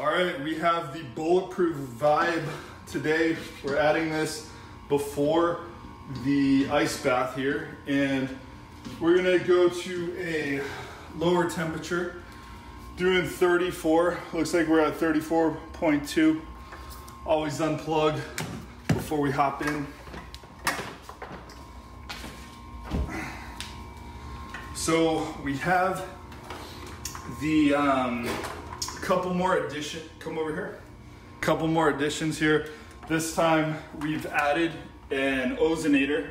All right, we have the Bulletproof Vibe today. We're adding this before the ice bath here, and we're gonna go to a lower temperature, doing 34. Looks like we're at 34.2. Always unplug before we hop in. So we have the couple more additions. Come over here. Couple more additions here. This time we've added an ozonator,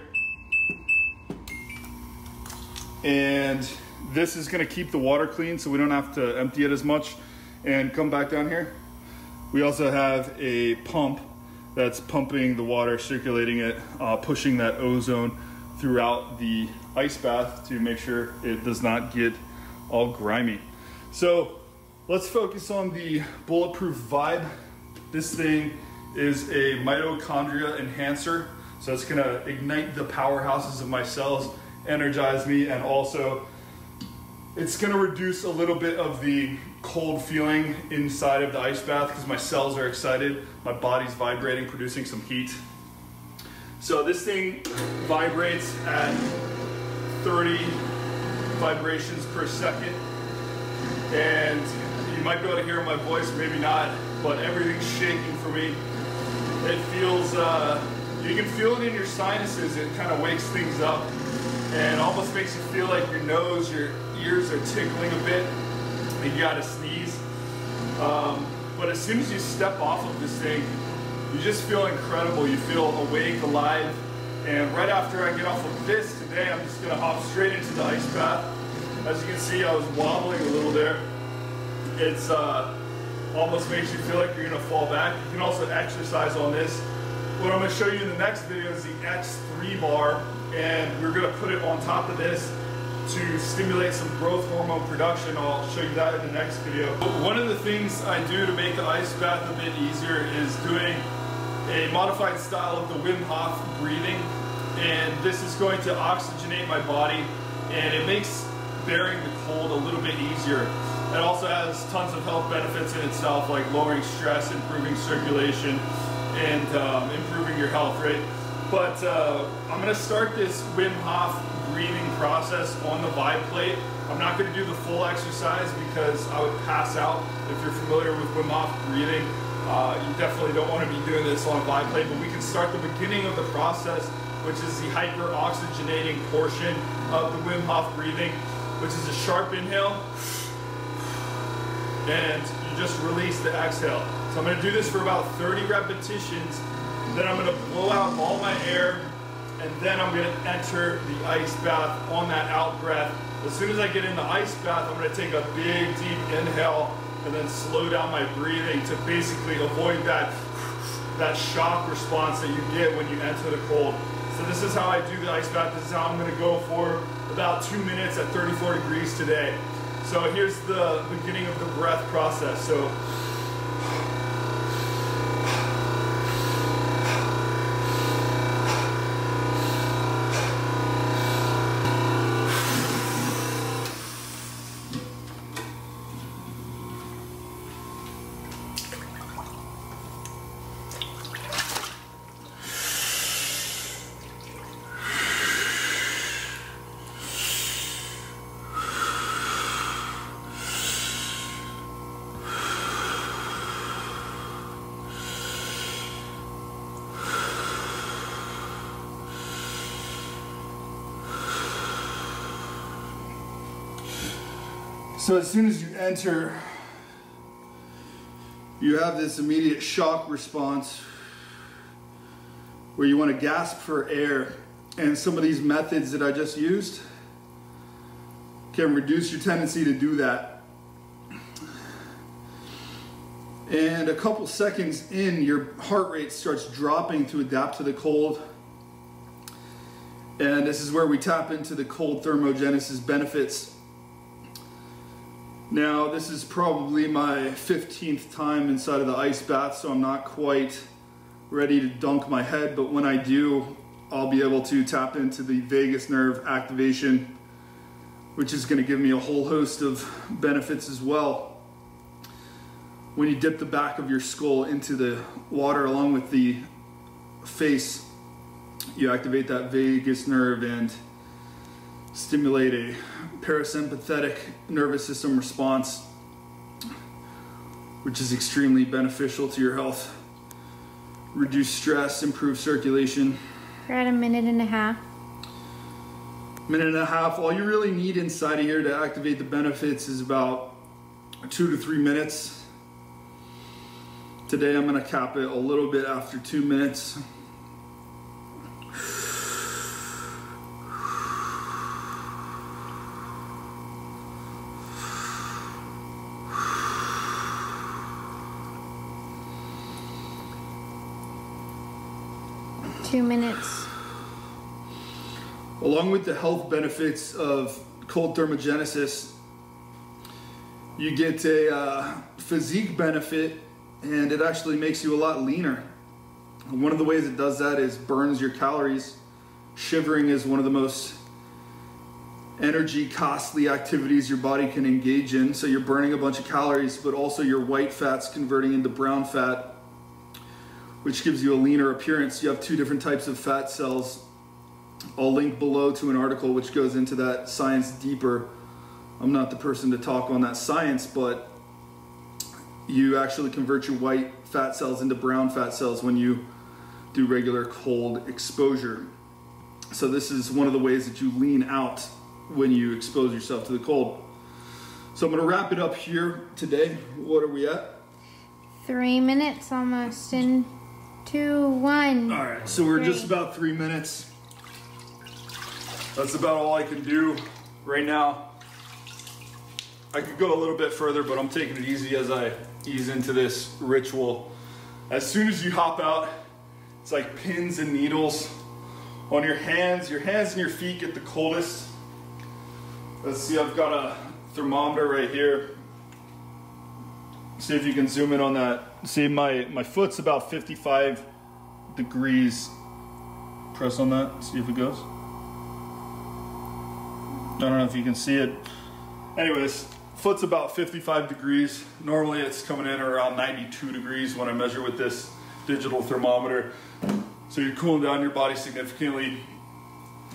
and this is going to keep the water clean so we don't have to empty it as much and come back down here. We also have a pump that's pumping the water, circulating it, pushing that ozone throughout the ice bath to make sure it does not get all grimy. So let's focus on the Bulletproof Vibe. This thing is a mitochondria enhancer. So it's gonna ignite the powerhouses of my cells, energize me, and also it's gonna reduce a little bit of the cold feeling inside of the ice bath because my cells are excited, my body's vibrating, producing some heat. So this thing vibrates at 30 vibrations per second, and you might be able to hear my voice, maybe not, but everything's shaking for me. It feels, you can feel it in your sinuses. It kind of wakes things up and almost makes you feel like your nose, your ears are tickling a bit and you gotta sneeze. But as soon as you step off of this thing, you just feel incredible. You feel awake, alive. And right after I get off of this today, I'm just gonna hop straight into the ice bath. As you can see, I was wobbling a little there. It's almost makes you feel like you're gonna fall back. You can also exercise on this. What I'm gonna show you in the next video is the X3 bar, and we're gonna put it on top of this to stimulate some growth hormone production. I'll show you that in the next video. One of the things I do to make the ice bath a bit easier is doing a modified style of the Wim Hof Breathing, and this is going to oxygenate my body, and it makes bearing the cold a little bit easier. It also has tons of health benefits in itself, like lowering stress, improving circulation, and improving your health, right? But I'm gonna start this Wim Hof breathing process on the Vibe plate. I'm not gonna do the full exercise because I would pass out. If you're familiar with Wim Hof breathing, you definitely don't wanna be doing this on a Vibe plate, but we can start the beginning of the process, which is the hyper-oxygenating portion of the Wim Hof breathing, which is a sharp inhale, and you just release the exhale. So I'm gonna do this for about 30 repetitions, then I'm gonna blow out all my air, and then I'm gonna enter the ice bath on that out breath. As soon as I get in the ice bath, I'm gonna take a big, deep inhale, and then slow down my breathing to basically avoid that shock response that you get when you enter the cold. So this is how I do the ice bath. This is how I'm gonna go for about 2 minutes at 34 degrees today. So here's the beginning of the breath process. So So as soon as you enter, you have this immediate shock response where you want to gasp for air. And some of these methods that I just used can reduce your tendency to do that. And a couple seconds in, your heart rate starts dropping to adapt to the cold. And this is where we tap into the cold thermogenesis benefits. Now, this is probably my 15th time inside of the ice bath, so I'm not quite ready to dunk my head, but when I do, I'll be able to tap into the vagus nerve activation, which is going to give me a whole host of benefits as well. when you dip the back of your skull into the water along with the face, you activate that vagus nerve and stimulate a parasympathetic nervous system response, which is extremely beneficial to your health. Reduce stress, improve circulation. We're at 1.5 minutes. 1.5 minutes. All you really need inside of here to activate the benefits is about 2 to 3 minutes. Today I'm going to cap it a little bit after 2 minutes. Two minutes. Along with the health benefits of cold thermogenesis, you get a physique benefit, and it actually makes you a lot leaner. And one of the ways it does that is burns your calories. Shivering is one of the most energy costly activities your body can engage in. So you're burning a bunch of calories, but also your white fat's converting into brown fat, which gives you a leaner appearance. You have 2 different types of fat cells. I'll link below to an article which goes into that science deeper. I'm not the person to talk on that science, but you actually convert your white fat cells into brown fat cells when you do regular cold exposure. So this is one of the ways that you lean out when you expose yourself to the cold. So I'm going to wrap it up here today. What are we at? 3 minutes almost in 2, 1. All right, so we're just about 3 minutes. That's about all I can do right now. I could go a little bit further, but I'm taking it easy as I ease into this ritual. As soon as you hop out, it's like pins and needles on your hands. Your hands and your feet get the coldest. Let's see, I've got a thermometer right here. See if you can zoom in on that. See, my foot's about 55 degrees. Press on that, see if it goes. I don't know if you can see it. Anyways, foot's about 55 degrees. Normally it's coming in around 92 degrees when I measure with this digital thermometer. So you're cooling down your body significantly.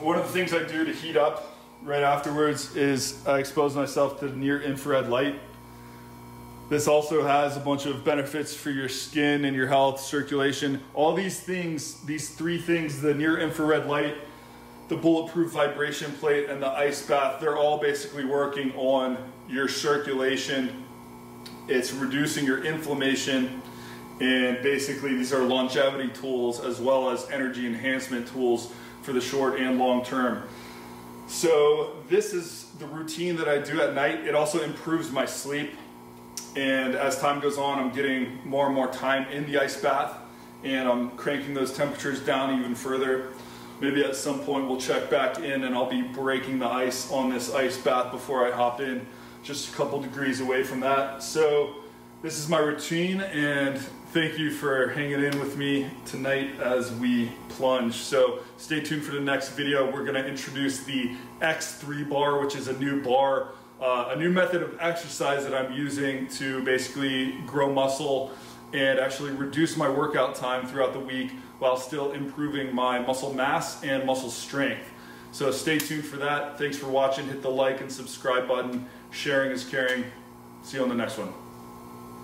One of the things I do to heat up right afterwards is I expose myself to near infrared light. This also has a bunch of benefits for your skin and your health, circulation. All these things, these 3 things, the near infrared light, the bulletproof vibration plate, and the ice bath, they're all basically working on your circulation. It's reducing your inflammation, and basically these are longevity tools as well as energy enhancement tools for the short and long term. So this is the routine that I do at night. It also improves my sleep. And as time goes on, I'm getting more and more time in the ice bath, and I'm cranking those temperatures down even further. Maybe at some point we'll check back in and I'll be breaking the ice on this ice bath before I hop in, just a couple degrees away from that. So this is my routine, and thank you for hanging in with me tonight as we plunge. So stay tuned for the next video. We're gonna introduce the X3 bar, which is a new bar, a new method of exercise that I'm using to basically grow muscle and actually reduce my workout time throughout the week while still improving my muscle mass and muscle strength. So stay tuned for that. Thanks for watching. Hit the like and subscribe button. Sharing is caring. See you on the next one.